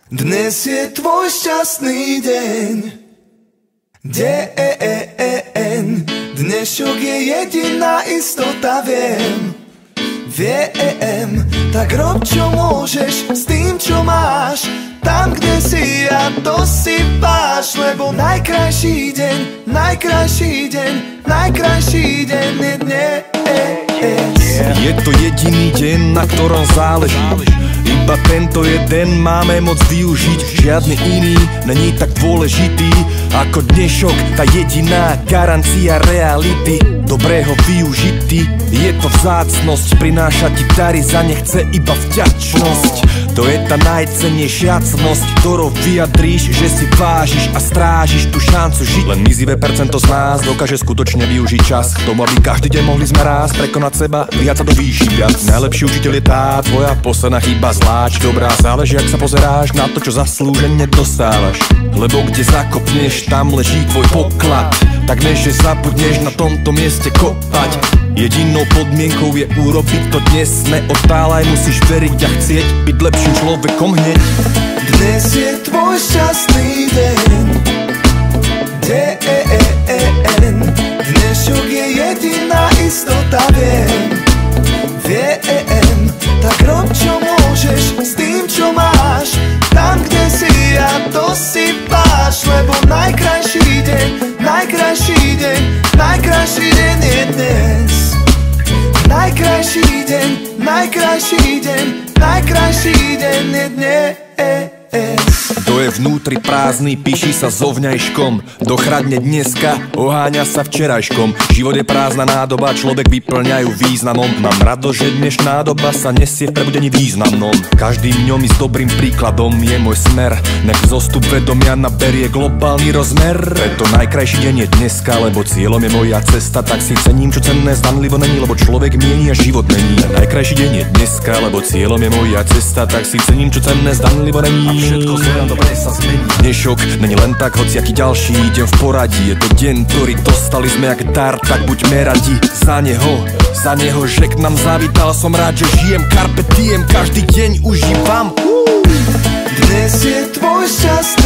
Dnes je tvoj šťastný deň. Deň. Dnešok je jediná istota, viem. Viem. Tak rob čo môžeš s tým čo máš. Tam kde si a to si váš. Lebo najkrajší deň, najkrajší deň, najkrajší deň je dnes. Je to jediný deň, na ktorom záleží. Iba tento jeden máme moc využiť. Žiadny iný není tak dôležitý ako dnešok, tá jediná garancia reality. Dobrého využitý, je to vzácnosť. Prináša ti dary, za ne chce iba vďačnosť. To je tá najcennejšia cnosť, ktorou vyjadríš, že si vážiš a strážiš tú šancu žiť. Len mizivé percento z nás dokáže skutočne využiť čas k tomu, aby každý deň mohli sme raz prekonať seba, viac sa do výši viac. Najlepší učiteľ je tá tvoja posledná chyba zlá či dobrá. Záleží, ak sa pozeráš na to, čo zaslúžene dostávaš. Lebo kde zakopneš, tam leží tvoj poklad. Tak než že zabudneš na tomto mieste kopať. Jedinou podmienkou je urobiť to dnes. Neotálaj, musíš veriť a chcieť byť lepším človekom hneď. Dnes je tvoj šťastný deň. Deň. Dnešok je jediná istota, viem. Viem. Tak rob čo môžeš s tým čo máš. Tam kde si a to si váš. Lebo najkrajší deň, najkrajší deň, najkrajší deň je dnes. Najkrajší deň, najkrajší deň, najkrajší deň je dnes. Kto je vnútri prázdny, píši sa so vňajškom. Dochradne dneska, oháňa sa včerajškom. Život je prázdna nádoba, človek vyplňajú významom. Mám radosť, že dnešná doba sa nesie v prebudení významnom. Každým dňom i s dobrým príkladom je môj smer. Nech zostup vedomia naberie globálny rozmer. Preto najkrajší deň je dneska, lebo cieľom je moja cesta. Tak si cením, čo cenné zdanlivo není, lebo človek mieni a život mení. Najkrajší deň je dneska, lebo cieľom je moja cesta. Tak si cením, čo cenné zdanlivo není. A všetko zlé a dobré sa zmení. Dnešok není len tak hociaký ďalší, idem v poradí. Je to deň, ktorý dostali sme jak dar, tak buďme radi za neho, že k nám zavítal. Som rád, že žijem carpe diem, každý deň užívam. Dnes je tvoj šťastný